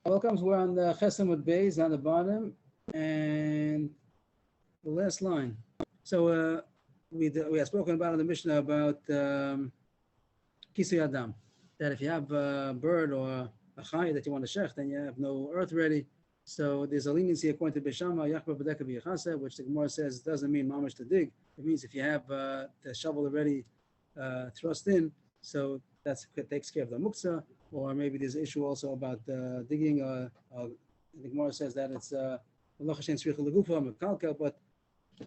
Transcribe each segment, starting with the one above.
Welcome. We're on the Chesem with Bays on the bottom, and the last line. So we have spoken about in the Mishnah about Kisui Adam, that if you have a bird or a chay that you want to shech, then you have no earth ready. So there's a leniency according to Beshama, Yachba B'deka B'yachasa, which the Gemara says doesn't mean mamash to dig. It means if you have the shovel already thrust in, so that takes care of the muktzah. Or maybe there's an issue also about digging. The Gemara says that it's but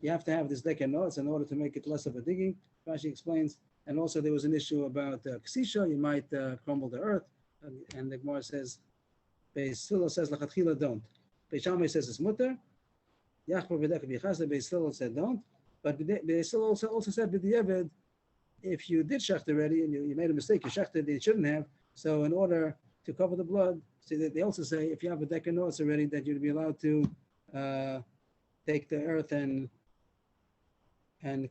you have to have this decker notes in order to make it less of a digging. Rashi explains. And also there was an issue about ksisha, you might crumble the earth. And the Gemara says, Beis Hillel says, lachatchila don't. Beis Shammai says it's mutter. Yachbar v'deka b'yichasa, Beis Hillel said don't. But Beis Hillel also said, b'diavad, if you did shecht already and you made a mistake, you shechted, you shouldn't have. So in order to cover the blood, so they also say if you have a decker notes already, that you'd be allowed to take the earth and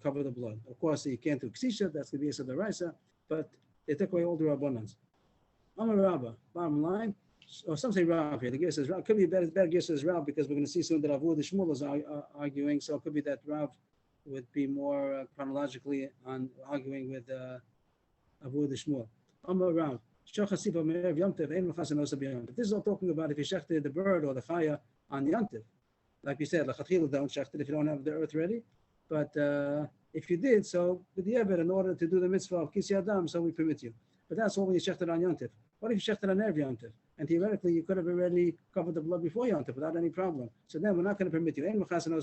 cover the blood. Of course, you can't do ksisha, that's the base of the raisa, but they took away all the rabbanans. Amar Rabba, bottom line, or some say Rav here. The gear says Rav. Could be better gear says Rav because we're going to see soon that Avu the Shmuel is arguing. So it could be that Rav would be more chronologically on arguing with Avu the Shmuel. Amar Rav. This is all talking about if you shechted the bird or the chaya on Yantiv. Like we said, lachatchila don't shecht it if you don't have the earth ready. But if you did, so with the Eber, in order to do the mitzvah of Kisui Adam, so we permit you. But that's all when you shechted on Yantiv. What if you shechted on Erev Yantiv? And theoretically, you could have already covered the blood before Yantiv without any problem. So then we're not going to permit you. We're not going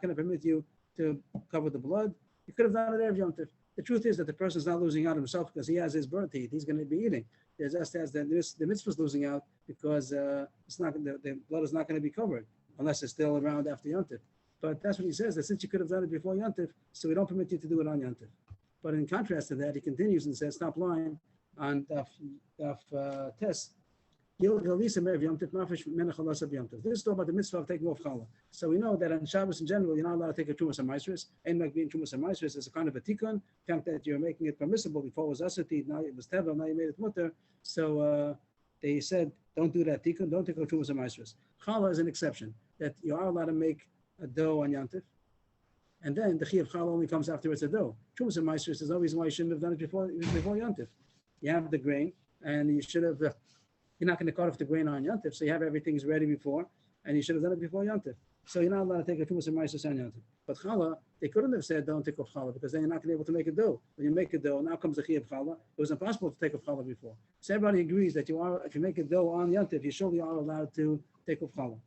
to permit you to cover the blood. You could have done it Erev Yantiv. The truth is that the person is not losing out himself because he has his bird to eat. He's going to be eating. There's just as the mitzvah is losing out because it's not the blood is not going to be covered unless it's still around after Yantiv. But that's what he says, that since you could have done it before Yantiv, so we don't permit you to do it on Yantiv. But in contrast to that, he continues and says, stop lying on Daf Tes. This is all about the mitzvah of taking off challah. So we know that on Shabbos in general, you're not allowed to take a trumas and maasros. And like being trumas and maasros is a kind of a tikkun. The fact that you're making it permissible before it was asati, now it was teva, now you made it mutter. So they said, don't do that tikkun, don't take a trumas and maasros. Challah is an exception, that you are allowed to make a dough on Yantiv. And then the chi of challah only comes after it's a dough. Trumas and maasros, there's no reason why you shouldn't have done it before Yantiv. You have the grain, and you should have... You're not going to cut off the grain on Yantiv, so you have everything's ready before, and you should have done it before Yantiv. So you're not allowed to take a trumas and maasros on Yantiv. But challah, they couldn't have said don't take off challah because then you're not going to be able to make a dough. When you make a dough, now comes the chi of challah. It was impossible to take off challah before. So everybody agrees that if you make a dough on Yantiv, you surely are allowed to take off challah.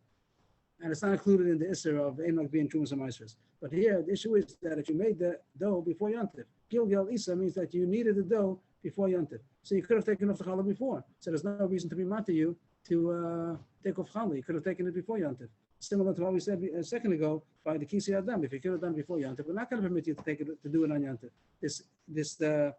And it's not included in the isser of Eimak being trumas and maasros. But here, the issue is that if you made the dough before Yantiv, Gilgal Isa means that you needed the dough before Yantiv. So you could have taken off the challah before. So there's no reason to be mad to you to take off challah. You could have taken it before Yantiv. Similar to what we said a second ago by the Kisui Adam. If you could have done it before Yantiv, we're not going to permit you to do it on Yantiv. This kula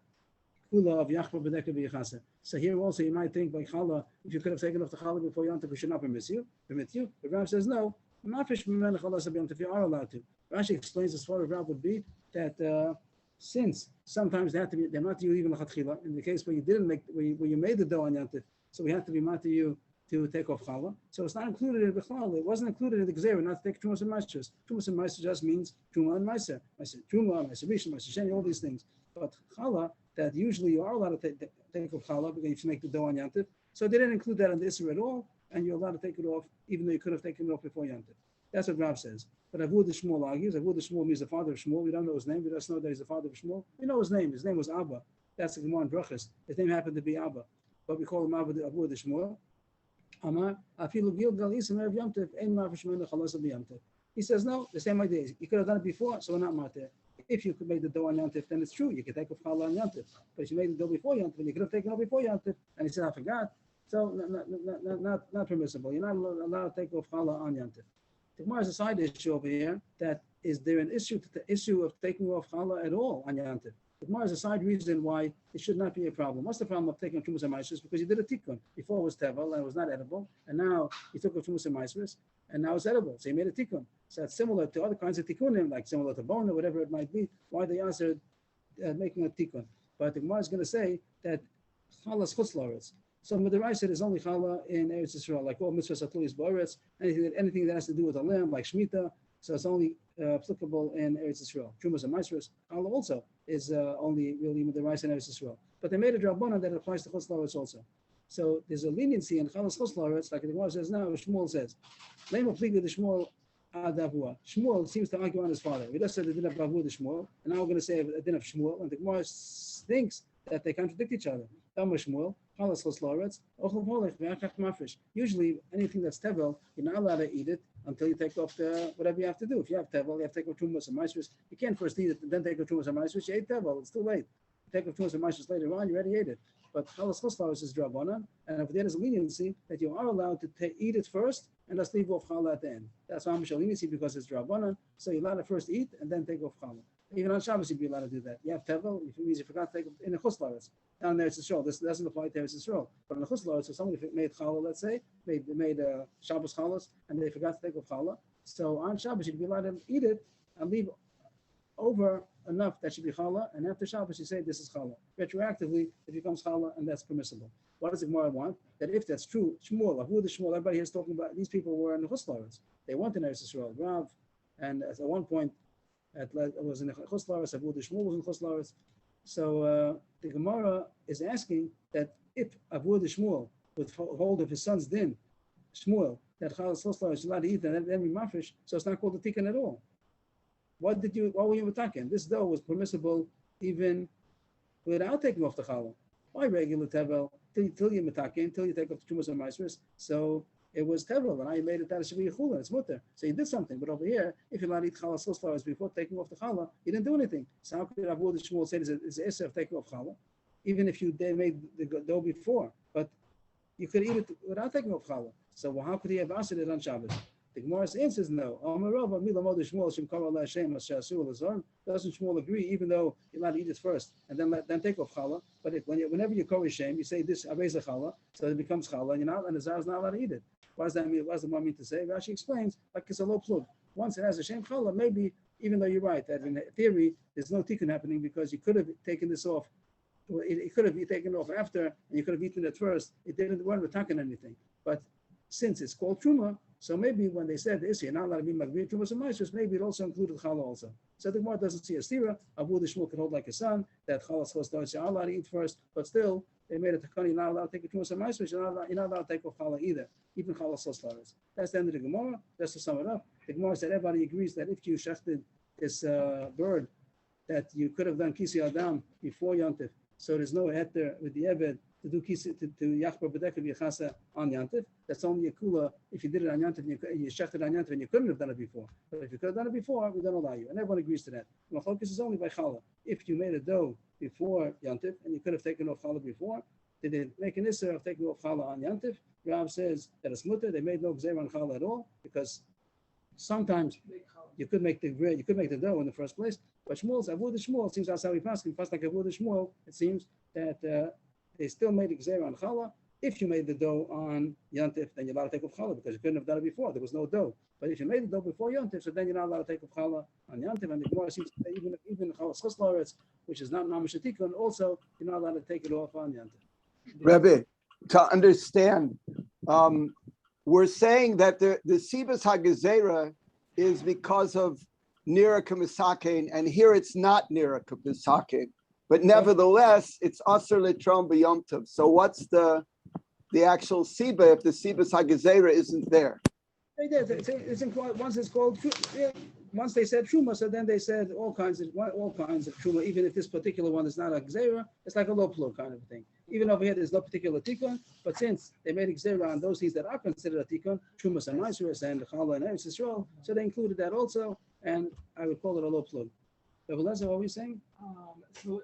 of Yachbar B'deka B'yichasa. So here also you might think by challah, if you could have taken off the challah before Yantiv, we should not permit you. But Rav says no. If you are allowed to. Rashi explains as far as Rav would be that since sometimes they're not to you even lachatchila. In the case where you didn't make, where you made the dough on Yantiv, so we have to be mad to you to take off challah. So it's not included in the challah. It wasn't included in the gzeira not to take trumas and maasros. Trumas and maasros just means truma and maaser, truma, maaser rishon, maaser sheni, all these things. But challah, that usually you are allowed to take off challah because if you make the dough on Yantiv. So they didn't include that in the Isser at all, and you're allowed to take it off even though you could have taken it off before Yantiv. That's what Rav says. But Avu the Shmuel argues. Avu the Shmuel means the father of Shmuel. We don't know his name. We just know that he's the father of Shmuel. We know his name. His name was Abba. That's the Gemara in Brachos. His name happened to be Abba. But we call him Avu the Shmuel. Amar, afilu Gilgal Isam Erev Yamtiv, ein mafish menu chalas b'Yamtiv. He says, no, the same idea. You could have done it before, so we're not matir. If you could make the dough on Yantiv, then it's true. You could take off challah on Yantiv. But if you made the dough before Yantiv, you could have taken it off before Yantiv. And he said, I forgot. So not permissible. You're not allowed to take off challah on Yantiv. The Gemara has a side issue over here. That is there an issue to the issue of taking off challah at all on Yantiv? The Gemara has a side reason why it should not be a problem. What's the problem of taking trumas and maasros? Because you did a tikkun. Before it was tevel and it was not edible, and now you took a trumas and maasros, and now it's edible. So you made a tikkun. So that's similar to other kinds of tikkunim, like similar to bone or whatever it might be. Why they answered making a tikkun? But the Gemara is going to say that challah is chutz la'aretz. So Midaraisa is only challah in Eretz Yisrael, like all mitzvahs atluis ba'aretz, anything that has to do with a lamb, like Shemitah. So it's only applicable in Eretz Yisrael. Trumas and Maasros, challah also is only really Midaraisa in Eretz Yisrael. But they made a drabanan that applies to Chutz La'aretz also. So there's a leniency in Chalas Chutz La'aretz, like the Gemara says now, Shmuel says, Lema Pligah the Shmuel Adavua. Shmuel seems to argue on his father. We just said the din of Bavu the Shmuel, and now we're going to say a din of Shmuel, and the Gemara thinks that they contradict each other. Shmuel, Chalas Chutz La'aretz, Ochel Holech, Ve'achach Mafresh. Usually, anything that's tevel, you're not allowed to eat it until you take off the whatever you have to do. If you have tevel, you have to take off Trumas and Maasros. You can't first eat it and then take off Trumas and Maasros. You ate tevel, it's too late. You take off Trumas and Maasros later on, you already ate it. But Chalas Chutz La'aretz is drabanan, and if there is a leniency that you are allowed to eat it first and just leave off challah at the end. That's why I'm showing leniency, because it's drabanan. So you're allowed to first eat and then take off challah. Even on Shabbos, you'd be allowed to do that. You have tevel, if it means you forgot to take in a Chutz La'aretz. Down there, it's Yisrael. This doesn't apply to Eretz Yisrael. But in the Chutz La'aretz, if somebody made challah, let's say, made Shabbos challahs, and they forgot to take off challah, so on Shabbos, you'd be allowed to eat it and leave over enough that should be challah, and after Shabbos you say this is challah. Retroactively, it becomes challah, and that's permissible. What does the Gemara want? That if that's true, Shmuel, who the Shmuel, everybody here is talking about, these people were in the Chutz La'aretz. They weren't in Eretz Yisrael. Rav, and at one point, it was in the Chutz La'aretz, Avu the Shmuel was in Chutz La'aretz. So the Gemara is asking that if Avu the Shmuel would hold of his son's din, Shmuel, that Chalas Chutz La'aretz is allowed to eat and then be mafresh, so it's not called a tikkun at all. What were you attacking? This dough was permissible even without taking off the challah. Why regular tevel till you metakin, till you take off the chumas and maasros? So it was tevel, and I made it out of shvi chula. It's mutter. So you did something. But over here, if you're allowed to eat challah Chutz La'aretz before taking off the challah, you didn't do anything. So how could Avu the Shmuel say it's an issur of taking off challah, even if they made the dough before? But you could eat it without taking off challah. So how could he have asked it on Shabbos? The Gemara's answer is no. Doesn't Shmuel agree, even though you're allowed to eat it first and then take off challah? But whenever you call Shem, you say this aveza challah, so it becomes challah, and the Zar is not allowed to eat it. What does that mean? What does the Gemara mean to say? Rashi explains, like it's a low plug. Once it has a Shem challah, maybe, even though you're right, that in theory, there's no tikkun happening because you could have taken this off. It could have been taken off after, and you could have eaten it first. Weren't attacking anything. But since it's called truma, so maybe when they said this, you're not allowed to be magvir trumas and maasros, maybe it also included challah also. So the Gemara doesn't see a stira. Avu the Shmuel could hold like a son that chalas Chutz La'aretz you're allowed to eat first, but still they made a takani. You're not allowed to take a trumas and maasros. You're not allowed to take off challah either, even chalas Chutz La'aretz. That's the end of the Gemara. Just to sum it up, the Gemara said everybody agrees that if you shechted this bird, that you could have done kisi adam before Yontif. So there's no heter with the Eved to do kisi to yachbar b'deka v'yachasa on Yantif. That's only a kula if you did it on Yantif and you shechted on Yantif and you couldn't have done it before. But if you could have done it before, we don't allow you. And everyone agrees to that. The focus is only by challah. If you made a dough before Yantif and you could have taken off challah before, did they make an issur of taking off challah on Yantif? Rav says that it's mutter. They made no gzeir on challah at all because sometimes you could make the bread, you could make the dough in the first place. But Shmuel's Avu the Shmuel seems that's how we pass. First, like Avu the Shmuel, it seems that they still made a gzeir on challah. If you made the dough on Yantif, then you're allowed to take off challah because you couldn't have done it before. There was no dough. But if you made the dough before Yantif, so then you're not allowed to take off challah on Yantif. And the Gemara seems to say even Chalas Chutz La'aretz, which is not mamash tikun, also you're not allowed to take it off on Yantif. Rebbe, to understand, we're saying that the Sibas HaGezerah is because of Nira Kamisakein, and here it's not Nira Kamisakein, but nevertheless it's Asr Litrom B'Yom Tov. So what's the actual Siba if the Sibas HaGezerah isn't there? Once it's called, once they said Truma, so then they said all kinds of Truma, even if this particular one is not a Gzeira, it's like a low plug kind of thing. Even over here, there's no particular tikkun, but since they made a Gzeira on those things that are considered a tikkun, Trumas and Maasros and Challah and Eretz Yisrael, so they included that also, and I would call it a low plug. But Elazar, what were you saying? So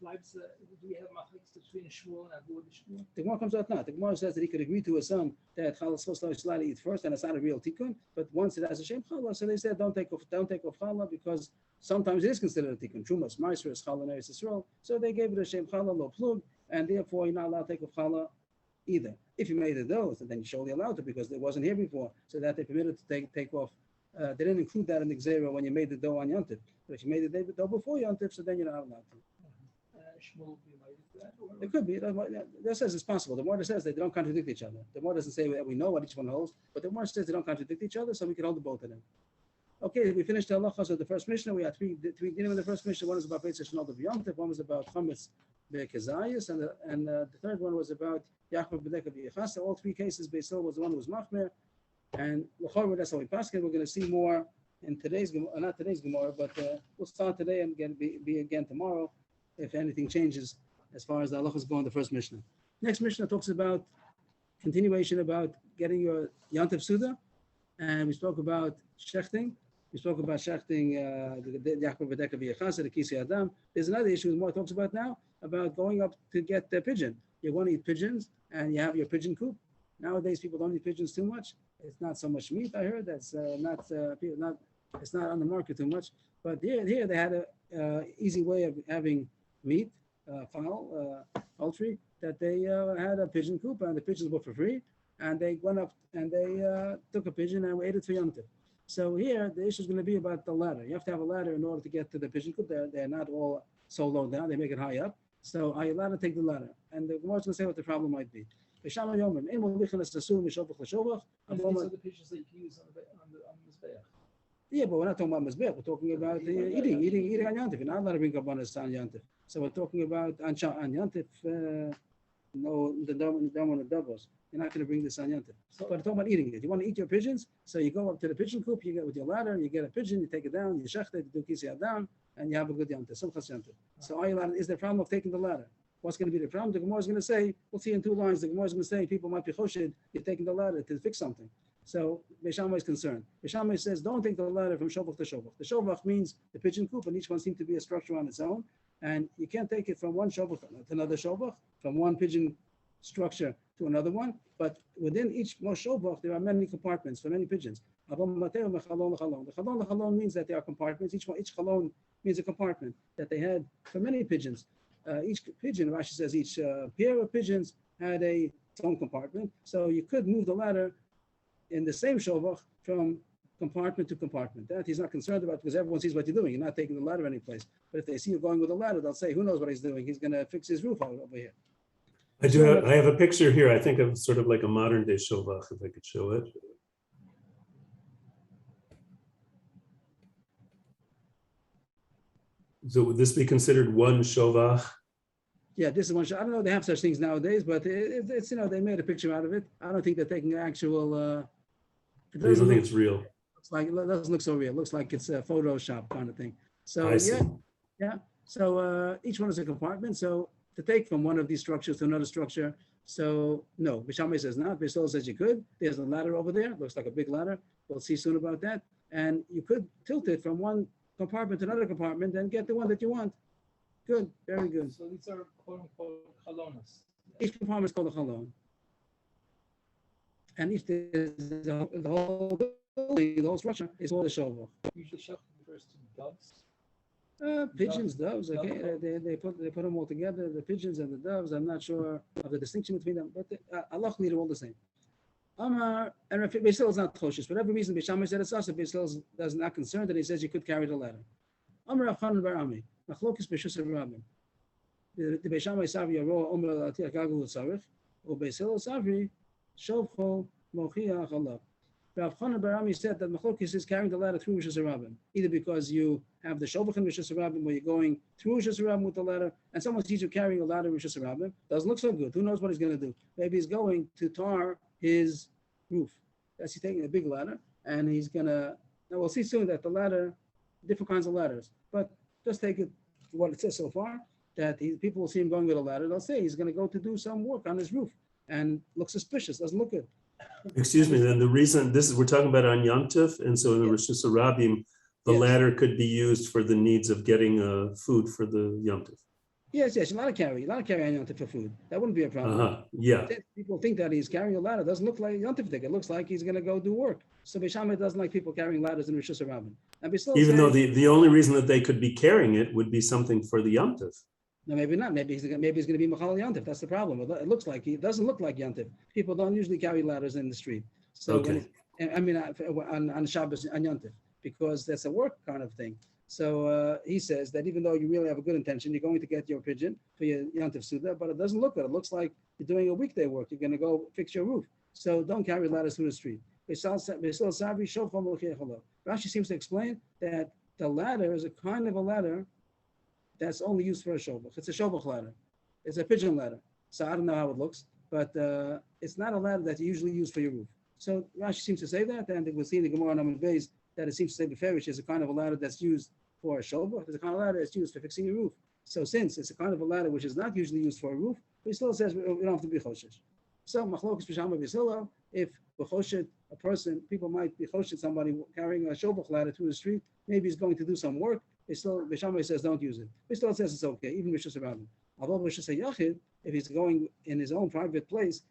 bleibt, do we have machliks between Shmuel and Avu the Shmuel? The Gemara comes out now. The Gemara says that he could agree to his son that Chalas Chutz La'aretz is allowed to eat first, and it's not a real tikkun. But once it has a shem challah, so they said don't take off challah because sometimes it is considered a tikkun. Trumas, Maasros, Challah, and Eretz Yisrael. So they gave it a shem challah, lo plug, and therefore you're not allowed to take off challah either. If you made it though, then you're surely allowed to because it wasn't here before, so that they permitted to take off. They didn't include that in the Gzeira when you made the dough on Yontif. But if you made the dough before Yontif, so then you're not allowed to. Shmuel be related to that? Or- It could be. That says it's possible. The Gemara says they don't contradict each other. The Gemara doesn't say that we know what each one holds, but the Gemara says they don't contradict each other, so we can hold the both of them. Okay, we finished the halachas of the first Mishnah. We had three dealing with the first Mishnah. One is about Beit Shnot of Yom Tov, one was about Chametz Be'Kezayis, and the third one was about Yaakov B'Deka B'Yechas. All three cases, Beis Hillel was the one who was Machmer, and L'chorah, that's how we pass it. We're going to see more in today's Gemara, not today's Gemara, but we'll start today and be again tomorrow if anything changes as far as the halachas go in the first Mishnah. Next Mishnah talks about continuation about getting your Yantiv Suda, and we spoke about shechting. We spoke about shechting the Yaakov B'Deka B'Yechas, the Kisi Adam. There's another issue more talks about now about going up to get the pigeon. You want to eat pigeons and you have your pigeon coop. Nowadays people don't eat pigeons too much. It's not so much meat. I heard that's it's not on the market too much. But here they had a easy way of having meat, fowl, poultry, that they had a pigeon coop and the pigeons were for free. And they went up and they took a pigeon and ate it for Yom Tov. So here the issue is going to be about the ladder. You have to have a ladder in order to get to the pigeon coop. They're not all so low down. They make it high up. So are you allowed to take the ladder? And the Gemara is going to say what the problem might be. And these are the pigeons that you can use on the Mizbeach. Yeah, but we're not talking about Mizbeach. We're talking about eating on Yantif. You're not allowed to bring Kabbanis on Yantif. So we're talking about on Yantif, no, the dome on the doubles. You're not going to bring this on Yantif. But we're talking about eating it. You want to eat your pigeons? So you go up to the pigeon coop, you get with your ladder, you get a pigeon, you take it down, you shecht it, you do Kisi Adam, and you have a good Yantif. Simchas Yantif. So are you allowed, is there a problem of taking the ladder? What's going to be the problem? The Gemara is going to say, we'll see in two lines, the Gemara is going to say people might be choshed, you're taking the ladder to fix something. So Beis Shammai is concerned. Beis Shammai says, don't take the ladder from shovach to shovach. The shovach means the pigeon coop, and each one seems to be a structure on its own. And you can't take it from one shovach to another shovach, from one pigeon structure to another one. But within each shovach, there are many compartments for many pigeons. The chalon means that there are compartments. Each chalon means a compartment that they had for many pigeons. Each pigeon, Rashi says, each pair of pigeons had its own compartment. So you could move the ladder in the same shovach from compartment to compartment. That he's not concerned about because everyone sees what you're doing. You're not taking the ladder anyplace. But if they see you going with a ladder, they'll say, who knows what he's doing? He's going to fix his roof over here. I have a picture here, I think, of sort of like a modern day shovach, if I could show it. So would this be considered one shovach? Yeah, this is one. I don't know. They have such things nowadays, but it's they made a picture out of it. I don't think they're taking actual. I don't think it's real. Looks like it doesn't look so real. It looks like it's a Photoshop kind of thing. So I see. yeah. So each one is a compartment. So to take from one of these structures to another structure. So no, Beis Shammai says not. Beis Hillel says you could. There's a ladder over there. Looks like a big ladder. We'll see soon about that. And you could tilt it from one compartment to another compartment and get the one that you want. Good, very good. So these are quote unquote chalonas. Each compartment is called a chalon. And each the whole building, the whole structure is called a shovach. Usually shach refers to doves. Pigeons, doves. Okay, they put them all together. The pigeons and the doves. I'm not sure of the distinction between them, but Allah they're all the same. Amar and Beis Hillel is not cautious. For whatever reason, Beis Shammai said it's us. Beis Hillel is not concerned that he says you could carry the ladder. Amar Rav Chanan bar Ami. Machlokes b'shus Rabbim. The Beis Shammai savri yaro omer l'atiach gagu l'tzarich, or Beis Hillel savri shovcho mochiach Allah. Rav Chanan bar Ami said that Machlokes is carrying the ladder through Rishus Rabbim, either because you have the shovach in Rishus Rabbim where you're going through Rishus Rabbim with the ladder, and someone sees you carrying a ladder in Rishus Rabbim. Doesn't look so good. Who knows what he's going to do? Maybe he's going to tar his roof. That's he's taking a big ladder, and he's gonna. Now we'll see soon that the ladder, different kinds of ladders, but just take it what it says so far. That people will see him going with a ladder. They'll say he's going to go to do some work on his roof, and looks suspicious. Doesn't look good. Excuse me. Then the reason we're talking about on Yom Tov, and so in the Rishus Rabbim, the ladder could be used for the needs of getting food for the Yom Tov. Yes, you're allowed to carry on Yontif for food. That wouldn't be a problem. Yeah. People think that he's carrying a ladder. It doesn't look like Yontif ticket. It looks like he's going to go do work. So Beis Shammai doesn't like people carrying ladders in Rishus Rabbim. And even though the only reason that they could be carrying it would be something for the Yom Tov. No, maybe not. Maybe he's going to be Machal Yontif. That's the problem. It looks like he doesn't look like Yontif. People don't usually carry ladders in the street. So on Shabbos on Yontif, because that's a work kind of thing. So he says that even though you really have a good intention, you're going to get your pigeon for your Yantiv Suda, but it doesn't look good. It looks like you're doing a weekday work. You're going to go fix your roof. So don't carry ladders through the street. Rashi seems to explain that the ladder is a kind of a ladder that's only used for a shobach. It's a shobach ladder. It's a pigeon ladder. So I don't know how it looks, but it's not a ladder that you usually use for your roof. So Rashi seems to say that, and we'll see in the Gemara on Amud Beis that it seems to say the ferish is a kind of a ladder that's used for a shobach. It's a kind of ladder that's used for fixing your roof. So since it's a kind of a ladder which is not usually used for a roof, he still says we don't have to be choshesh. So machlokes b'shama b'silo, if b'choshet a person, people might be choshet somebody carrying a shobach ladder through the street, maybe he's going to do some work. They still b'shama says don't use it. He still says it's okay, even rishus around him. Although rishus yachid, if he's going in his own private place,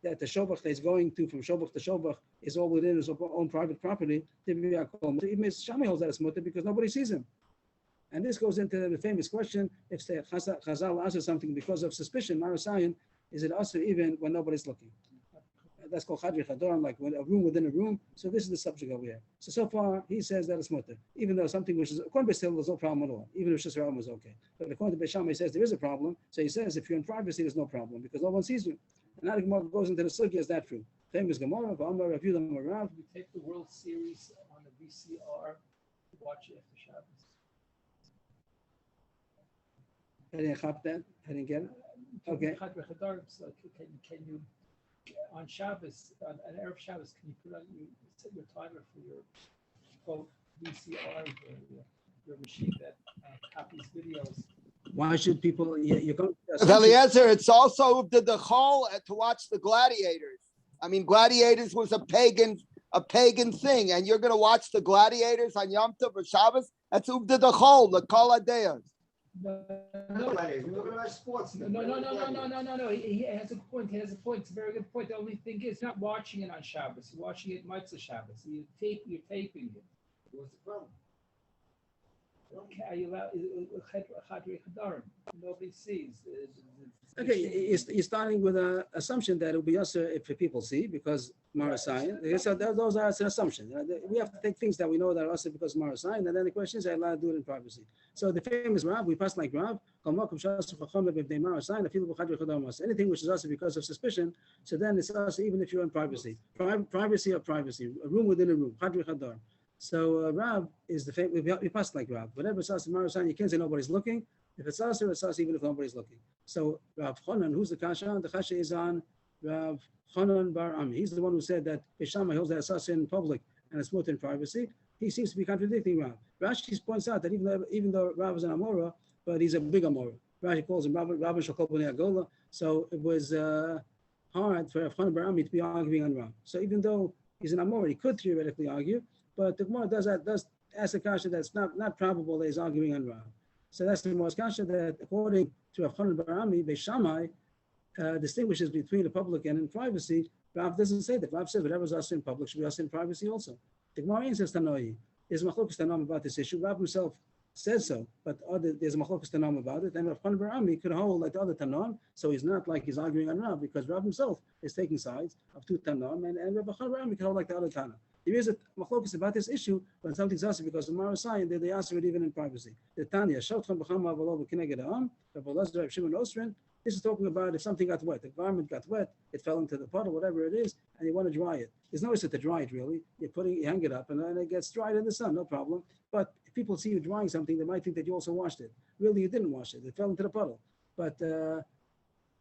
that the shobach that he's going to from shobach to shobach is all within his own private property. Even Shammai holds that it's mutter because nobody sees him. And this goes into the famous question: if the Chazal answers something because of suspicion, Marasayan, is it also even when nobody's looking? That's called Chadri Chadorim, like when a room within a room. So this is the subject over here. So far, he says that it's mutter, even though something which is, according to Beisil, there's no problem at all. Even if Shus was okay. But according to Beishamai, he says there is a problem. So he says if you're in privacy, there's no problem because no one sees you. And now the Gemara goes into the sugya, is that true? Famous Gemara, V'amar Rav Yudah Amar Rav. We take the World Series on a VCR to watch it after Shabbos. I didn't cop that. I didn't get it. Okay. So can you on Shabbos, on an Erev Shabbos, can you put on set your timer for your quote VCR, your machine that copies videos? Why should people? You're going. Eliezer, it's also the chol to watch the gladiators. I mean, gladiators was a pagan thing, and you're going to watch the gladiators on Yom Tov or Shabbos. That's uvda the chol, the kol adeyos. No. He has a point. He has a point. It's a very good point. The only thing is not watching it on Shabbos. You're watching it Mitzvah Shabbos. You're taping it. What's the problem? Okay, you allow Chadri Chadarim. Nobody sees. Okay, you're starting with an assumption that it will be us if people see because Marasayan. So those are an assumption. We have to take things that we know that are us because Marasayan, and then the question is, are allowed to do it in privacy? So the famous Rav, we pass like Rav. Anything which is us because of suspicion, so then it's us even if you're in privacy. Privacy or privacy, a room within a room. Chadri Chadar. So Rav is the famous. We pass like Rav. Whenever it's us in Marasayan, you can't say nobody's looking. If it's us, it's us even if nobody's looking. So Rav Chonan, who's the kasha? The kasha is on Rav Chonan Bar Ami. He's the one who said that Beishamai holds that it's us in public and it's mutter in privacy. He seems to be contradicting Rav. Rashi points out that even though Rav is an Amora, but he's a big Amora. Rashi calls him Rav Shakol B'nei Agola. So it was hard for Rav Chonan Bar Ami to be arguing on Rav. So even though he's an Amora, he could theoretically argue, but the Gemara does ask a kasha that's not probable that he's arguing on Rav. So that's the most kasha that according to Rav Chonan Bar Ami, Beishamai distinguishes between the public and in privacy. Rav doesn't say that. Rav says whatever's us in public should be us in privacy also. The Gemara says Tanoi. There's machlokas Tanam about this issue. Rav himself says so, but there's a machlokas Tanam about it. And Rav Chonan Bar Ami could hold like the other Tanam, so he's not like he's arguing on Rav because Rav himself is taking sides of two Tanam, and Rav Chonan Bar Ami could hold like the other Tanam. There is a machlokas about this issue when something's us because of Marasayan, they answer it even in privacy. The Tanya, Shotchan B'chama V'lo V'kineged Ha'am, Rav Elazar, Rav Shimon Osrin. This is talking about if something got wet, the garment got wet, it fell into the puddle, whatever it is, and you want to dry it. There's no issue to dry it really. You hang it up, and then it gets dried in the sun, no problem. But if people see you drying something, they might think that you also washed it. Really, you didn't wash it; it fell into the puddle. But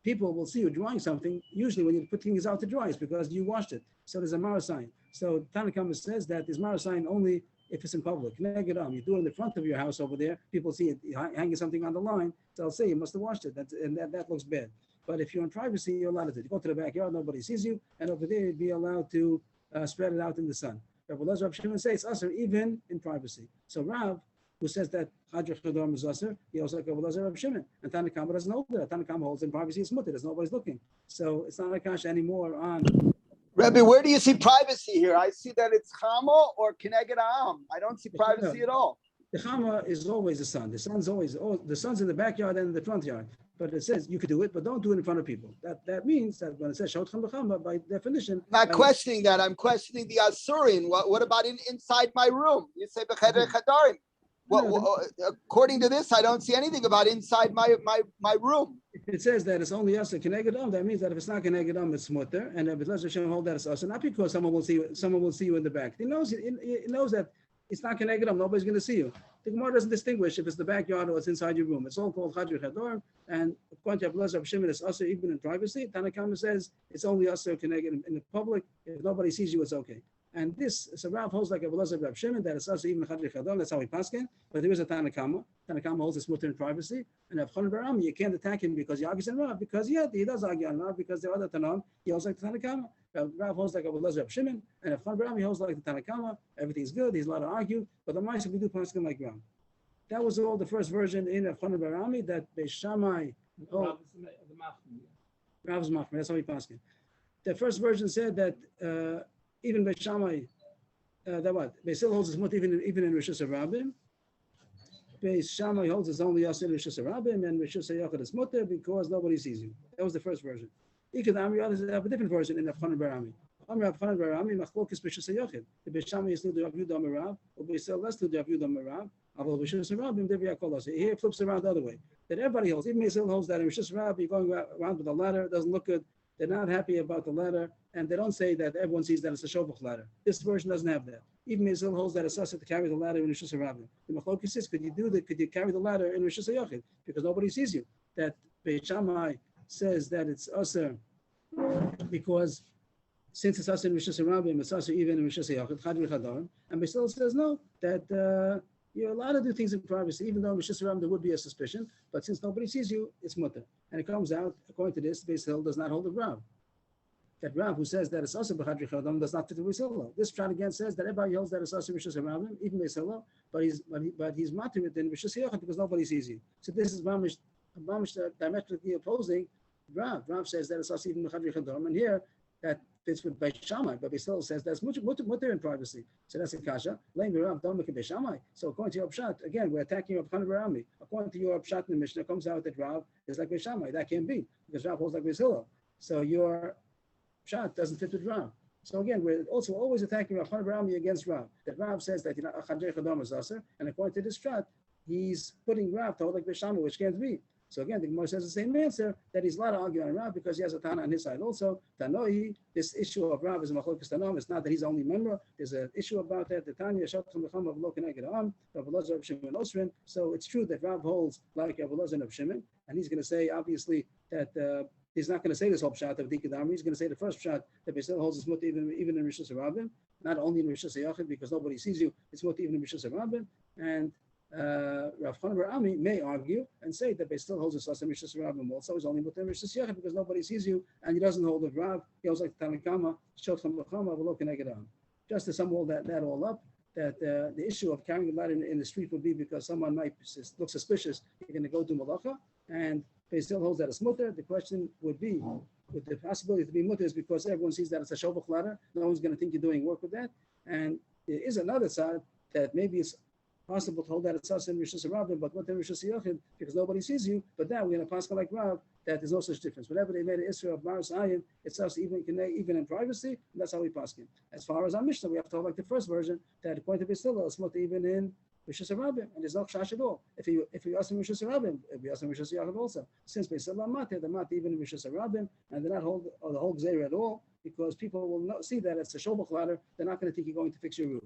people will see you drying something. Usually, when you put things out to dry, it's because you washed it. So there's a Marasayan. So Tanakama says that there's Marasayan only if it's in public. You do it in the front of your house over there, people see it hanging something on the line, they'll say you must have washed it. That looks bad. But if you're in privacy, you're allowed to do it. You go to the backyard, nobody sees you, and over there you'd be allowed to spread it out in the sun. Rav Shimon says it's usher even in privacy. So Rav, who says that Chadri Chadar is usher, he also like Rav Shimon. And Tanakama doesn't hold that. Tanakama holds in privacy it's mutter, there's nobody's looking. So it's not a kasha anymore on. Rebbe, where do you see privacy here? I see that it's chama or kineged ha'am. I don't see privacy at all. The chama is always the sun. The sun's in the backyard and in the front yard. But it says you could do it, but don't do it in front of people. That means that when it says shotchan b'chama, by definition. I'm not questioning that. I'm questioning the asurin. What about inside my room? You say b'cheder chadarim. According to this, I don't see anything about inside my room. If it says that it's only us connected that means that if it's not connected it's mutter, and if it doesn't hold that it's us, not because someone will see you in the back. He knows that it's not connected nobody's going to see you. The Gemara doesn't distinguish if it's the backyard or it's inside your room. It's all called Chadri Chador, and according to Abelazar Shimon, it's also even in privacy. Tanakama says it's only also connected in the public. If nobody sees you, it's okay. And this, so Rav holds like Abelazar Rab Shimon that it's also even Chadri Chador. That's how he paskin. But there is a Tanakama. Tanakama holds it's mutter in privacy. And Rav Chanan Barami, you can't attack him because he argues in Rav, because he does argue on Rav, because there are other Tanam. He holds like the Tanakama. Rav holds like Abelazar Rab Shimon, and Rav Chanan Barami holds like the Tanakama. Everything's good. He's allowed to argue, but the Ma'aseh we do paskin like Rav. That was all the first version in Rav Chanan Barami that Beis Shammai. Rav is the Machmir. Rav's Machmir. That's how he paskin. The first version said that even Beis Shammai. That what? Beis Hillel holds his mutter even in Rishus Harabim. Beis Shammai holds his only yasir in Rishus Harabim, and Rishus Hayachid is mutter because nobody sees you. That was the first version. Ikad Amri others have a different version in Rav Chanan Barami. Rav Chanan Barami machlokes Rishus Hayachid. The Beis Shammai is still the Rav Yudah Merav, or Beis Hillel is still the Rav Yudah Merav. Although Rishus Harabim Devya Kolos. Here it flips around the other way. That everybody holds. Even Beis Hillel holds that in Rishus Harabim you're going around with a ladder. It doesn't look good. They're not happy about the ladder, and they don't say that everyone sees that it's a shobach ladder. This version doesn't have that. Even Beis Hillel holds that it's assur to carry the ladder in Rishus Harabim. The machlokes is, could you carry the ladder in Rishus Hayachid because nobody sees you? That Beis Shammai says that it's assur because since it's assur in Rishus Harabim, it's assur even in Rishus Hayachid, Chadri Chadar. And Beis Hillel says no, that you're allowed to do things in privacy, even though in Rishus Harabim there would be a suspicion, but since nobody sees you, it's mutter. And it comes out, according to this, Beis Hillel does not hold the Rav. That Rav who says that it's also b'chadri chadam does not fit the Beis Hillel. This shot again says that everybody holds that it's also Rishus Harabim, even Beis Hillel, but he's matter it in Rishus Hayachid because nobody sees you. So this is mamish diametrically opposing Rav. Rav says that it's also even b'chadri chadam, and here that fits with Beis Shammai, but Beis Hillel says that's mutter in privacy. So that's a kasha. So according to your pshat, again, we're attacking Rav Chanan Barami. According to your pshat in the Mishnah, comes out that Rav is like Beis Shammai. That can't be because Rav holds like Beis Hillel. So your pshat doesn't fit with Rav. So again, we're also always attacking Rav Chanan Barami against Rav. That Rav says that Chadrei Chadam is assur, and according to this pshat, he's putting Rav to hold like Beis Shammai, which can't be. So again, the Gemara says the same answer, that he's allowed to argue on Rav because he has a Tana on his side also. Tanoi, this issue of Rav is a machlokes Tanam. It's not that he's only member. There's an issue about that. The Tanya Shatcham Lecham of Lo Keneged Am, Rav Elazar of Shimon Osrin. So it's true that Rav holds like Rav Elazar of Shimon, and he's going to say obviously that he's not going to say this whole pshat of Dikad Amri. He's going to say the first pshat that Beis Hillel holds his mutter even in Rishus Harabim, not only in Rishus Hayachid because nobody sees you. It's mutter even in Rishus Harabim, and Rav Chanan Barami may argue and say that Beis Hillel holds his assur in Rishus Harabim also. He's only mutter in Rishus Hayachid because nobody sees you, and he doesn't hold with Rav. He holds like Tanakama, Shotcham Lechama, V'lo Keneged Am. Just to sum all that all up, that the issue of carrying a ladder in the street would be because someone might look suspicious. You're going to go do malacha, and Beis Hillel holds that it's mutter. The question would be, with the possibility to be mutter is because everyone sees that it's a shobach ladder. No one's going to think you're doing work with that. And there is another side that maybe it's possible to hold that it's assur in Rishus Harabim, but mutter in Rishus Hayachid because nobody sees you. But now we're going to paskin like Rav that there's no such difference. Whenever they made an Isra of Maris Ayin, it's assur even in privacy, and that's how we paskin. As far as our Mishnah, we have to hold like the first version that according to Beis Hillel, it's mutter even in Rishus Harabim, and there's no chash at all. If you assur in Rishus Harabim, if you assur in Rishus Hayachid also, since Beis Hillel matter, they're not even in Rishus Harabim, and they're not hold the whole gzeira at all because people will not see that it's a shobach ladder. They're not going to think you're going to fix your roof.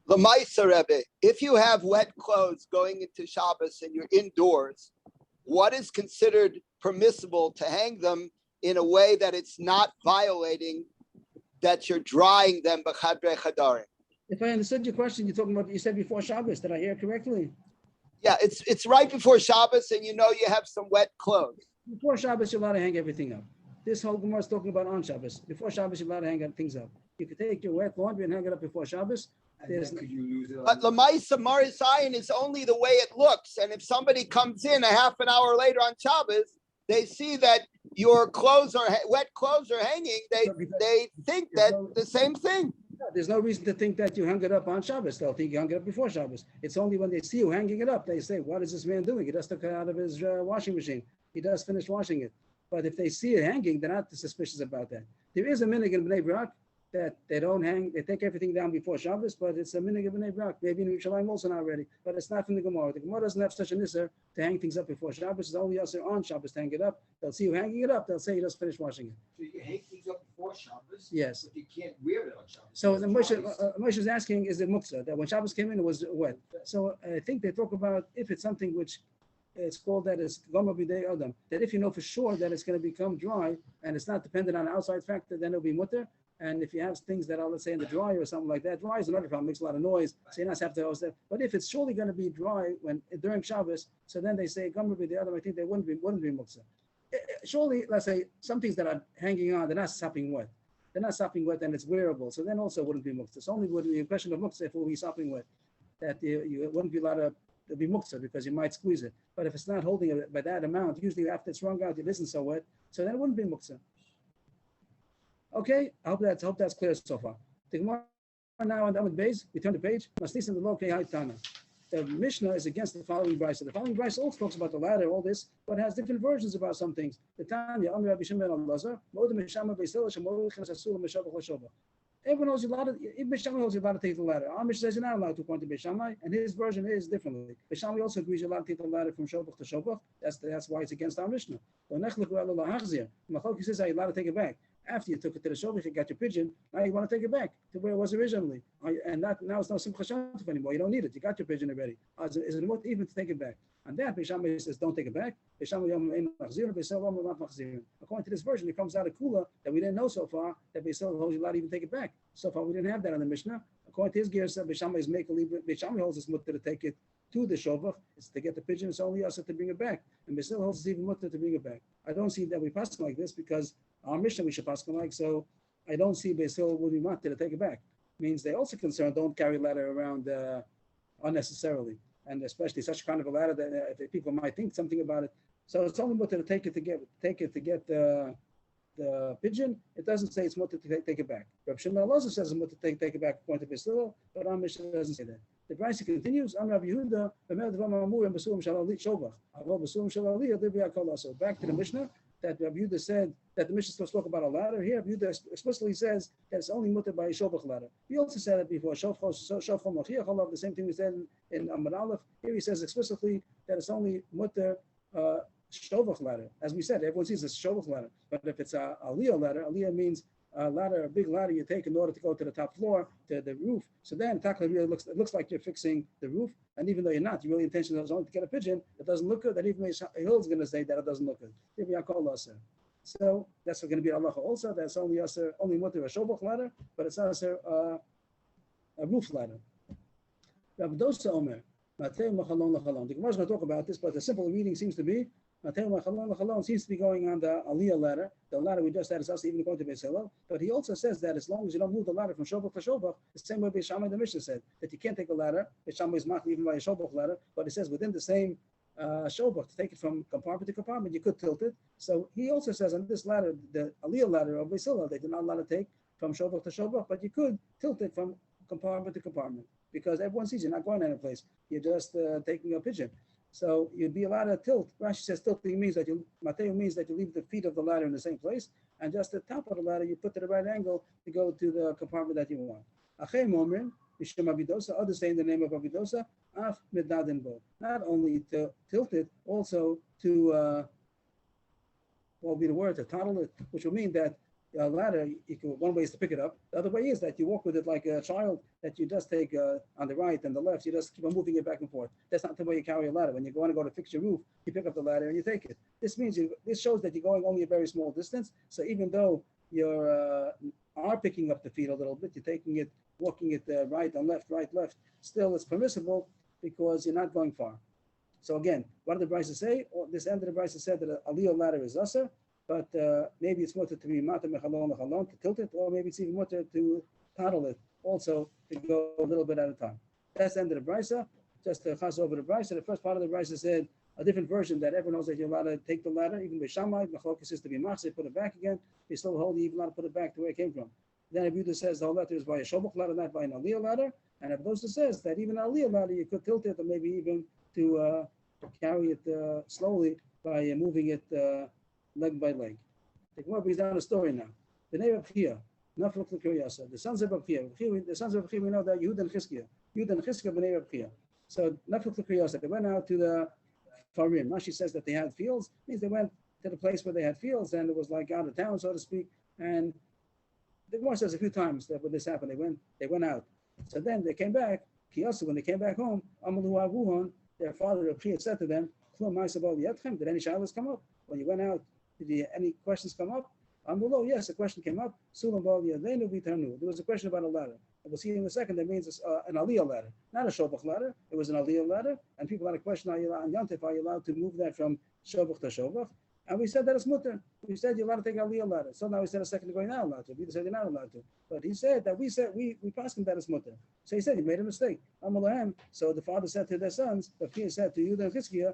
L'maisa Rebbe, if you have wet clothes going into Shabbos and you're indoors, what is considered permissible to hang them in a way that it's not violating that you're drying them b'chadrei chadarim? If I understood your question, you're talking about what you said before Shabbos. Did I hear correctly? Yeah, it's right before Shabbos and you know you have some wet clothes. Before Shabbos, you're allowed to hang everything up. This whole Gemara is talking about on Shabbos. Before Shabbos, you're allowed to hang things up. You could take your wet laundry and hang it up before Shabbos. Could you use it? But Lamaisa Maris Ayin is only the way it looks. And if somebody comes in a half an hour later on Shabbos, they see that your clothes are wet clothes are hanging. They think that the same thing. There's no reason to think that you hung it up on Shabbos. They'll think you hung it up before Shabbos. It's only when they see you hanging it up, they say, what is this man doing? He just took it out of his washing machine. He just finished washing it. But if they see it hanging, they're not suspicious about that. There is a minhag in Bnei Brak that they don't hang, they take everything down before Shabbos, but it's a minhag of Bnei Brak, maybe in Yerushalayim also not already, but it's not from the Gemara. The Gemara doesn't have such an isser to hang things up before Shabbos. It's only isser on Shabbos to hang it up. They'll see you hanging it up. They'll say you just finished washing it. So you can hang things up before Shabbos, Yes. but you can't wear it on Shabbos. So the Shabbos. Moshe is asking, is it muktzah? That when Shabbos came in, it was wet. So I think they talk about if it's something which it's called that is Gomer B'dei Adam, that if you know for sure that it's going to become dry and it's not dependent on an outside factor, then it'll be mutter. And if you have things that are, let's say, in the dryer or something like that, dry is another problem, makes a lot of noise. So you not have to host that. But if it's surely going to be dry when during Shabbos, so then they say Gomer B'dei Adam. I think they wouldn't be muktzah. Surely, let's say some things that are hanging on, they're not sopping wet. They're not sopping wet, and it's wearable. So then also wouldn't be muktzah. It's only would be a question of muktzah if it will be sopping wet, that you wouldn't be allowed to. It'll be muktzah because you might squeeze it. But if it's not holding it by that amount, usually after it's wrung out, it isn't so wet. So then it wouldn't be muktzah. Okay, I hope that's clear so far. The Gemara now on the Amud Beis, we turn the page. Masnisin the Lokei Haitana. The Mishnah is against the following brisa. The following brisa also talks about the ladder, all this, but has different versions about some things. The Tanya, Amir Rabbi Shimon ben Elazar, Moed Mishama Beisil, Shemol Chas Asul Meshavach Lashova. Everyone knows you're allowed to, even Beishamai knows you're allowed to take the ladder. Our Mishnah says you're not allowed to point to Beishamai, and his version is differently. Beishamai also agrees you're allowed to take the ladder from Shovach to Shovach. That's why it's against our Mishnah. He says you're allowed to take it back. After you took it to the Shovach, you got your pigeon, now you want to take it back to where it was originally. And now it's not Simcha Shantif anymore. You don't need it. You got your pigeon already. Is it worth even to take it back? And that, Beishamai says, don't take it back. According to this version, it comes out of Kula that we didn't know so far, that Beishamai holds you allowed to even take it back. So far, we didn't have that on the Mishnah. According to his gear, Beishamai is make a leave. Beishamai holds it's mutter to take it to the Shovach. It's to get the pigeon. It's only us to bring it back. And Beishamai holds it's even mutter to bring it back. I don't see that we pass like this because our Mishnah we should pass like, so I don't see Beishamai would be mutter to take it back. Means they also concerned don't carry ladder around unnecessarily. And especially such kind of a ladder that people might think something about it. So it's only mutter to take it to get the pigeon. It doesn't say it's mutter to take it back. Rabbi Shimon also says it's mutter to take it back according to Beisil, but our Mishnah doesn't say that. The Brisa continues. So back to the Mishnah that Rabbi Yehuda said that the Mishnah is supposed to talk about a ladder. Here, Rabbi Yehuda explicitly says that it's only mutter by a Shovach ladder. We also said it before. The same thing we said in Amud Aleph. Here he says explicitly that it's only mutter Shovach ladder. As we said, everyone sees it's Shovach ladder. But if it's a Aliyah ladder, Aliyah means a ladder, a big ladder you take in order to go to the top floor, to the roof. So then Takla really looks like you're fixing the roof. And even though you're not, your really intention is only to get a pigeon, it doesn't look good. That even Hill's going to say that it doesn't look good. So that's going to be Allah also. That's only mutter a Shovach ladder, but it's also a roof ladder. Rabbi Dosa Omer, the Gemara is going to talk about this, but the simple reading seems to be seems to be going on the Aliyah ladder. The ladder we just had is also even going to Beis Hillel. But he also says that as long as you don't move the ladder from Shovach to Shovach, the same way Beishamai the Mishnah said, that you can't take a ladder. Beishamai is not even by a Shovach ladder, but it says within the same Shovach, to take it from compartment to compartment, you could tilt it. So he also says on this ladder, the Aliyah ladder of Beis Hillel, they do not allow to take from Shovach to Shovach, but you could tilt it from compartment to compartment because everyone sees you're not going any place. You're just taking a pigeon. So you'd be allowed to tilt. Rashi says tilting means that Mateo means that you leave the feet of the ladder in the same place, and just the top of the ladder you put to the right angle to go to the compartment that you want. Achay Momrin, Mishum Abidosa, others say in the name of Abidosa, Af Medadin Bo. Not only to tilt it, also to what would be the word, to toddle it, which will mean that a ladder, one way is to pick it up. The other way is that you walk with it like a child, that you just take on the right and the left, you just keep on moving it back and forth. That's not the way you carry a ladder. When you want to go to fix your roof, you pick up the ladder and you take it. This means this shows that you're going only a very small distance. So even though you are picking up the feet a little bit, you're taking it, walking it right and left, right, left, still it's permissible because you're not going far. So again, what did the Brisa say? This end of the Brisa said that a Aliyah ladder is usher. But maybe it's mutter to be mata mechalon to tilt it, or maybe it's even mutter to toddle it, also to go a little bit at a time. That's the end of the brisa. Just to chas over the brisa. The first part of the brisa said a different version that everyone knows that you're allowed to take the ladder, even Beishamai, Mechalokes is to be machzeh, put it back again. They still hold you even allowed to put it back to where it came from. Then Rabbi Yehuda says the whole letter is by a Shovach ladder, not by an Aliyah ladder. And Rabbi Dosa says that even an Aliyah ladder you could tilt it, or maybe even to carry it slowly by moving it leg by leg. The Gemara brings down a story now. The name of Chia, Nafluk l'Kiryasa. The sons of Rabchia. The sons of Rabchia, we know that Yehud and Chizkiah. Yehud and Chizkiah b'nei Rabchia. So Nafluk l'Kiryasa. They went out to the Farim. Rashi says that they had fields. Means they went to the place where they had fields, and it was like out of town, so to speak. And the Gemara says a few times that when this happened, they went out. So then they came back. Kiyasu, when they came back home, Amalu Avuhon, their father Rabchia said to them, did any shalos come up? When you went out, did any questions come up? Amulo, yes, a question came up. There was a question about a ladder. And we'll see in a second, that means an aliyah ladder, not a shobach ladder. It was an aliyah ladder, and people had a question, are you allowed to move that from shobach to shobach? And we said that it's mutter. We said you're allowed to take aliyah ladder. So now we said a second ago, you're not allowed to. We said you're not allowed to. But he said that we passed him that it's mutter. So he said he made a mistake. So the father said to their sons, the Rabchia said to Yehuda and Chizkiah,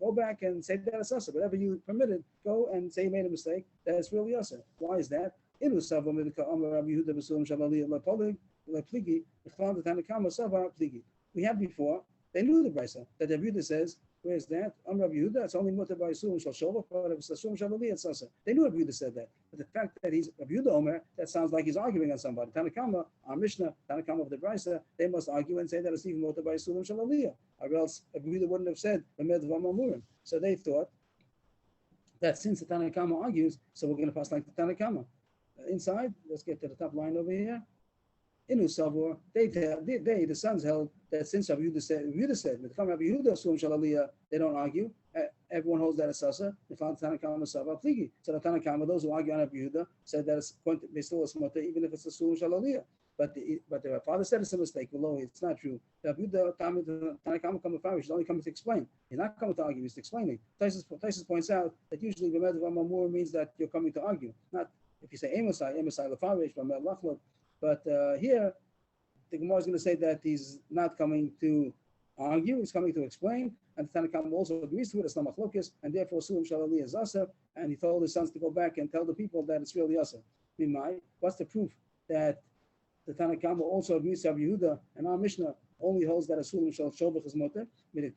go back and say that it's asa. Whatever you permitted, go and say you made a mistake. That it's really asa. Why is that? We had before, they knew the brisa that the Yehuda says, where is that? Rabbi Yehuda, it's only mutter by Sulam Shal Shovach, but if it's a Sulam Shal Aliyah, it's asa. They knew Rabbi Yehuda said that. But the fact that he's Rabbi Yehuda Omer, that sounds like he's arguing on somebody. Tanakama, our Mishnah, Tanakama of the Brisa, they must argue and say that it's even mutter by Sulam Shal Aliyah. Or else Rabbi Yehuda wouldn't have said, so they thought that since the Tanakama argues, so we're going to pass like the Tanakama. Inside, let's get to the top line over here. Inu Savor, the sons held that since Rabbi Yehuda said, they don't argue. Everyone holds that it's asa. They found Tanakama Sava Pligi. So the Tanakama, those who argue on Rabbi Yehuda, said that it's going to be still a smota, even if it's a Sulam Shalaliyah. But the father said it's a mistake. Below, it's not true. Rabbi Yehuda, Tanakama come to he's only coming to explain. He's not coming to argue. He's explaining. Taisus points out that usually B'med V'amamur means that you're coming to argue. Not if you say Amosai Lefarish, B'med Lachlok. But here, the Gemara is going to say that he's not coming to argue, he's coming to explain, and the Tanakh also agrees to it, it's not machlokes, and therefore Sulam Shalali is Asa, and he told his sons to go back and tell the people that it's really Asa. What's the proof that the Tanakh also agrees to Rabbi Yehuda, and our Mishnah only holds that a Sulam Shal Shovach is Moter? That's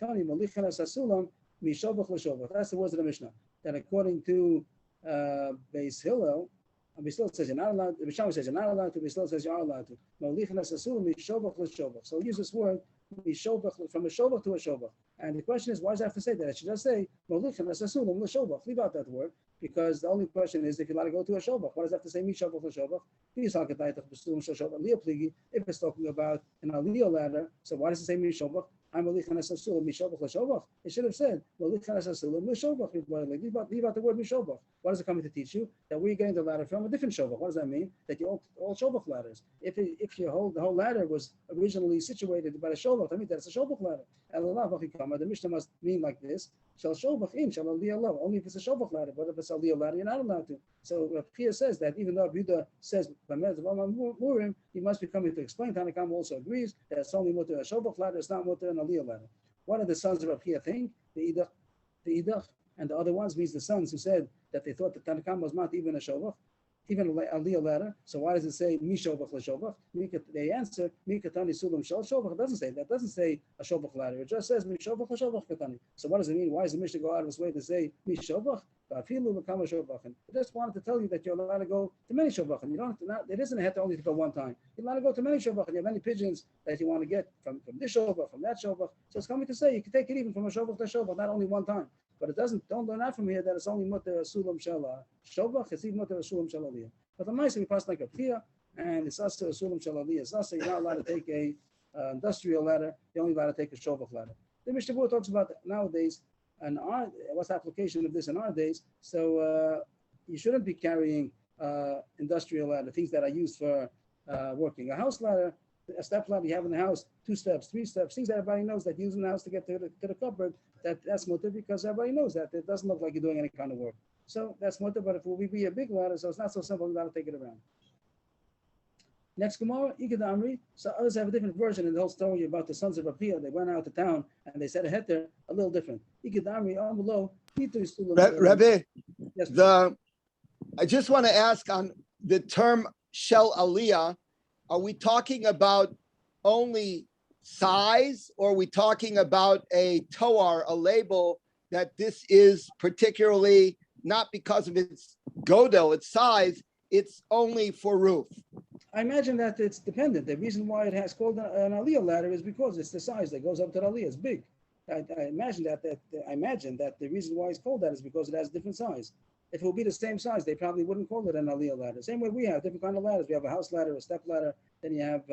the words of the Mishnah, that according to Beis Hillel, and Beisil says you're not allowed. The Bisham says you're not allowed to. Beisil says you are allowed to. So use this word from a shovach to a shovach. And the question is, why does it have to say that? It should just say leave out that word, because the only question is if you're allowed to go to a shovach. Why does it have to say mishovach l'shovach? If it's talking about an aliyah ladder, so why does it say mishovach? It should have said, leave out the word mishovach. What is it coming to teach you? That we're getting the ladder from a different shovach. What does that mean? That you're all shovach ladders. If the whole ladder was originally situated by a shovach, I mean that's a shovach ladder. The Mishnah must mean like this: shall shovach in, shall aliyah low. Only if it's a shovach ladder, but if it's a aliyah ladder, you're not allowed to. So Rabchia says that even though Yehuda says he must be coming to explain. Tanakam also agrees that it's only mutter a shovach ladder, it's not mutter an aliyah ladder. What do the sons of Rabchia think? The idach, and the other ones means the sons who said that they thought that Tanakam was not even a shovach, even a aliyah ladder. So why does it say mi shovach l'shovach? They answer mi katani sulam shel shovach. It doesn't say that. It doesn't say a shovach ladder. It just says mi shovach l'shovach katani. So what does it mean? Why does the Mishnah go out of its way to say mi shovach? I just wanted to tell you that you're allowed to go to many shovachim. You don't have to. It isn't a heter only to go one time. You're allowed to go to many shovachim. You have many pigeons that you want to get from this shovach, from that shovach. So it's coming to say you can take it even from a shovach to shovach, not only one time. But it doesn't. Don't learn out from here that it's only mutter sulam shala shovach. It's even mutter sulam shalaliyah. But the mice we pass like a pia, and it's also a sulam shalaliyah. It's also you're not allowed to take a industrial ladder. You're only allowed to take a shovach ladder. The Mishnah Berurah talks about nowadays. And what's the application of this in our days? So you shouldn't be carrying industrial ladder, things that are used for working. A house ladder, a step ladder you have in the house, 2 steps, 3 steps, things that everybody knows that you use in the house to get to the cupboard. That's mutter because everybody knows that it doesn't look like you're doing any kind of work. So that's mutter. But if it will be a big ladder, so it's not so simple, you got to take it around. Next Gemara, Ikad Amri. So others have a different version in the whole story about the sons of Rabchia. They went out to town and they said a heter a little different. Ikad Amri, on below. Rabbi, yes, I just want to ask on the term shel aliyah. Are we talking about only size, or are we talking about a toar, a label that this is particularly not because of its godel, its size? it's only for roof. I imagine that it's dependent. The reason why it has called an aliyah ladder is because it's the size that goes up to the aliyah. It's big. I imagine that the reason why it's called that is because it has different size. If it would be the same size, they probably wouldn't call it an aliyah ladder. Same way we have different kind of ladders. We have a house ladder, a step ladder. Then you have,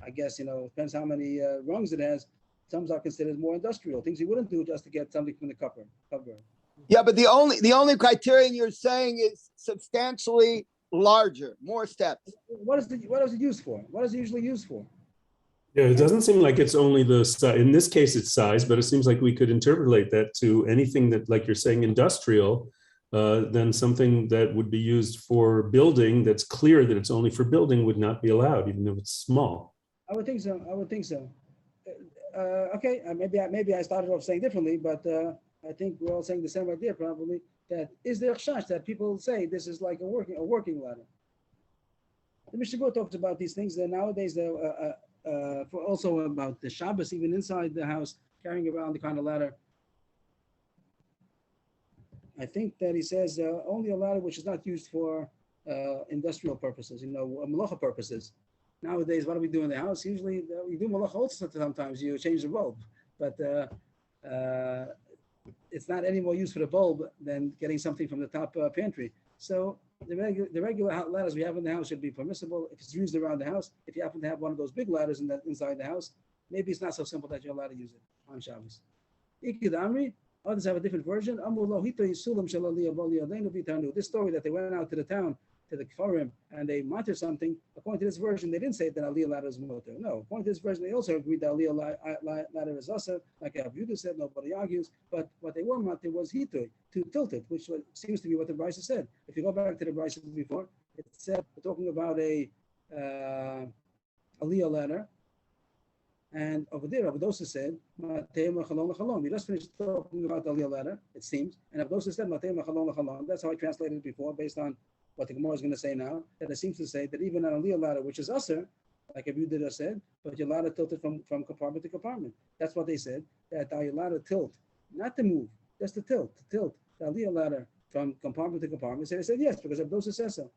I guess, depends how many rungs it has. Some are considered more industrial things you wouldn't do just to get something from the cupboard. Yeah, but the only criterion you're saying is substantially larger, more steps. What is it used for? What is it usually used for? Yeah, it doesn't seem like it's only the size. In this case, it's size, but it seems like we could interpolate that to anything that, like you're saying, industrial, then something that would be used for building that's clear that it's only for building would not be allowed, even if it's small. I would think so. Okay, maybe I started off saying differently, but I think we're all saying the same idea probably. That is the chash that people say this is like a working ladder. The Mishnah Berurah talks about these things. That nowadays, for also about the Shabbos, even inside the house, carrying around the kind of ladder. I think that he says only a ladder which is not used for industrial purposes, malacha purposes. Nowadays, what do we do in the house? Usually, we do malacha also. Sometimes you change the bulb, but it's not any more use for the bulb than getting something from the top pantry. So the regular ladders we have in the house should be permissible if it's used around the house. If you happen to have one of those big ladders inside the house, maybe it's not so simple that you're allowed to use it on Shabbos. Ikid Amri, others have a different version. This story that they went out to the town, to the Kfarim, and they monitored something. According to this version, they didn't say that aliyah ladder is mutter. No, according to this version, they also agreed that aliyah ladder is asa, like Abudu said. Nobody argues. But what they were monter was hitui, to tilt it, which seems to be what the Brisa said. If you go back to the Brisa before, it said we're talking about a aliyah ladder. And over there, Abdosa said, we just finished talking about the aliyah ladder, it seems. And Abdosa said, that's how I translated it before, based on what the Gemara is going to say now, that it seems to say that even on a aliyah ladder, which is usher, like Abu Dida said, but you're allowed to tilt it from compartment to compartment. That's what they said, that you're allowed to tilt, not to move, just to tilt the aliyah ladder from compartment to compartment. So they said yes, because Abdosa says so.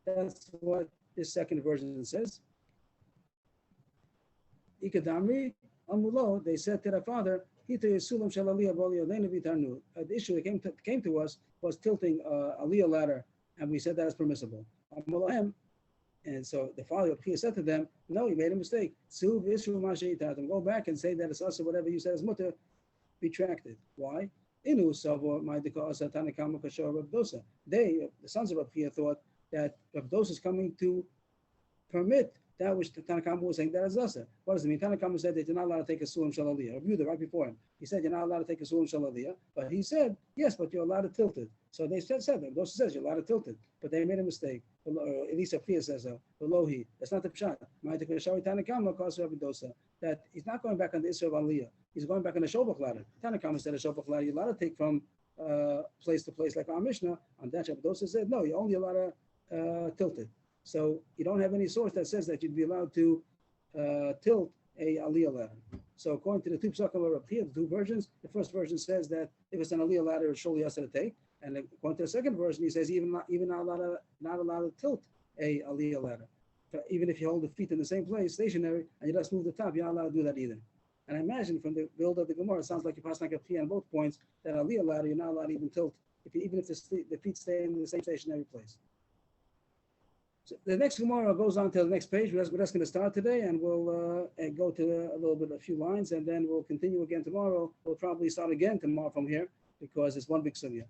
That's what this second version says. Ikadamri, Amulo, they said to their father, the issue that came to us was tilting aliyah ladder, and we said that is permissible. And so the father of Chia said to them, no, you made a mistake. Go back and say that it's us or whatever you said is mutter, retracted. Why? They, the sons of Rav Chia, thought that Rav Dosa is coming to permit that which the Tanakama was saying that is Zasa. What does it mean? Tanakama said that you're not allowed to take a Sulam Shalaliyah. Rabbi Yehuda, right before him, he said you're not allowed to take a Sulam Shalaliyah, but he said, yes, but you're allowed to tilt it. So they said that. Dosa says you're allowed to tilt it, but they made a mistake. At least Rav Chia says so. Belohi. That's not the Pshat. Tanakama calls Rabbi Dosa that he's not going back on the Isra of Aliyah. He's going back on the Shobach ladder. Tanakama said a Shobach ladder, you're allowed to take from place to place, like our Mishnah. On that, Rabbi Dosa said, no, you're only allowed to tilt it. So you don't have any source that says that you'd be allowed to tilt a aliyah ladder. So according to the two psakim of Rav Chia, the two versions, the first version says that if it's an aliyah ladder, it's surely has to take. And according to the second version, he says even not allowed to tilt a aliyah ladder. Even if you hold the feet in the same place, stationary, and you just move the top, you're not allowed to do that either. And I imagine from the build of the Gemara, it sounds like you pass like a P on both points, that aliyah ladder, you're not allowed to even tilt, even if the feet stay in the same stationary place. So the next Gemara goes on to the next page. We're just going to start today, and we'll go to a few lines, and then we'll continue again tomorrow. We'll probably start again tomorrow from here, because it's one big sugya.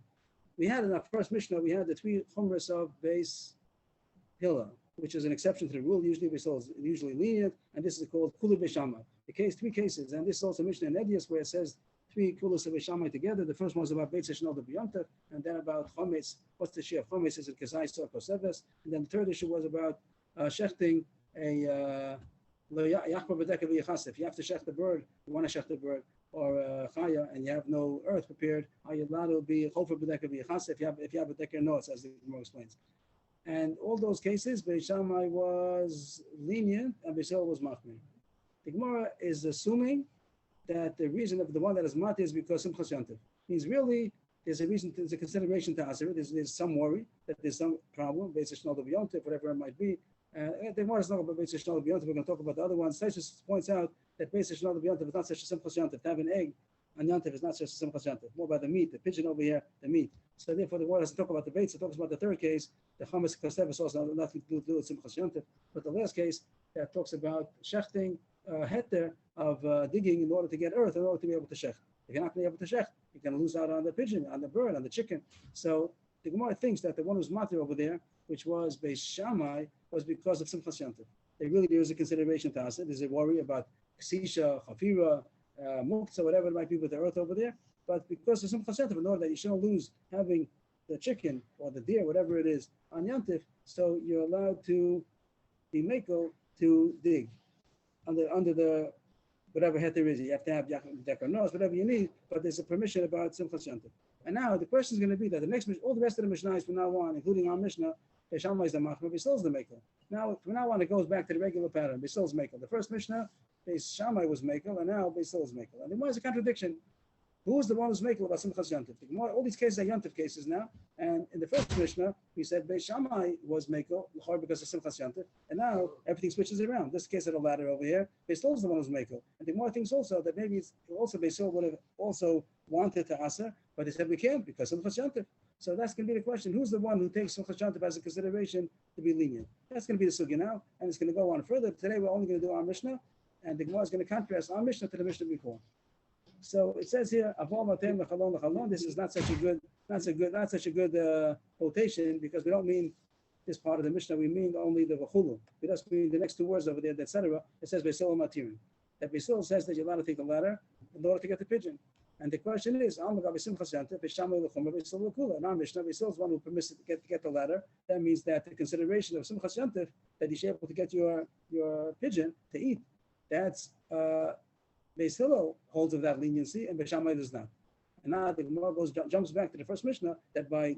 We had in our first Mishnah, we had the three chumras of Beis Hillel, which is an exception to the rule. Usually it's usually lenient, and this is called Kula B'Shamai. Three cases, and this is also Mishnah in Edius, where it says three kulas of B'Shamai together. The first one was about Beit Shnol B'Yontav, and then about Chometz. What's the share of Chometz? Is it Kazai Sor Koseves? And then the third issue was about shechting a Yachbar B'Deka V'Yachasef. If you have to shech the bird, you want to shech the bird, or Chaya, and you have no earth prepared, are you allowed to be Chofer B'Deka V'Yachasef if you have a Deker Notes, as the Gemara explains. And all those cases, Beit Shammai was lenient and Beit Hillel was machmir. The Gemara is assuming that the reason of the one that is mat is because Simchas Yontif. Means really there's a reason, there's a consideration to answer it. There's some worry that there's some problem, Beis Shnol B'Yontif, whatever it might be. The more is not about Beis Shnol B'Yontif. We're going to talk about the other ones. Taisus points out that Beis Shnol B'Yontif is not such a simple Yontif. To have an egg on Yontif is not such a simple Yontif. More about the meat, the pigeon over here, the meat. So therefore, the word doesn't talk about the baits. It talks about the third case, the Chametz Kasev also has nothing to do with Simchas Yontif. But the last case that talks about shechting, heter of digging in order to get earth, in order to be able to shech. If you're not going to be able to shech, you're going to lose out on the pigeon, on the bird, on the chicken. So the Gemara thinks that the one who's matir over there, which was Beis Shammai, was because of Simchas Yontif. There is a consideration to us. There's a worry about ksisha, chafira, muktzah, whatever it might be with the earth over there. But because of Simchas Yontif, in order that you shouldn't lose having the chicken or the deer, whatever it is, on Yontif, so you're allowed to be mako to dig under the whatever heter there is. You have to have dekar nos, whatever you need, but there's a permission about Simchas Yontif. And now the question is going to be that the next, all the rest of the Mishnahs from now on, including our Mishnah, Beis Shammai is the machmer, Beis Hillel is the makel. Now, from now on, it goes back to the regular pattern. Beis Hillel is makel. The first Mishnah, Beis Shammai was makel, and now Beis Hillel is makel. And there was a contradiction. Who is the one who's makel about Simchas Yontif? All these cases are Yontif cases now. And in the first Mishnah, we said Beis Shammai was makel because of Simchas Yontif, and now everything switches around. This case of the ladder over here, Beis Hillel is the one who's makel. And the more things also that maybe it's also Beis Hillel would have also wanted to aser, but they said we can't because of Simchas Yontif. So that's going to be the question: who's the one who takes Simchas Yontif as a consideration to be lenient? That's going to be the sugya now, and it's going to go on further. Today we're only going to do our Mishnah, and the Gemara is going to contrast our Mishnah to the Mishnah before. So it says here, this is not such a good quotation because we don't mean this part of the Mishnah. We mean only the v'chulu. We just mean the next two words over there, etc. It says Beis Hillel matirin. That Beis Hillel says that you're allowed to take the ladder in order to get the pigeon. And the question is, in our Mishnah, Beis Hillel is one who permits to get the ladder. That means that the consideration of Simchas Yontif, that you should be able to get your pigeon to eat, that's Beis Hillel holds of that leniency, and Beis Shammai does not. And now the Gemara jumps back to the first Mishnah that by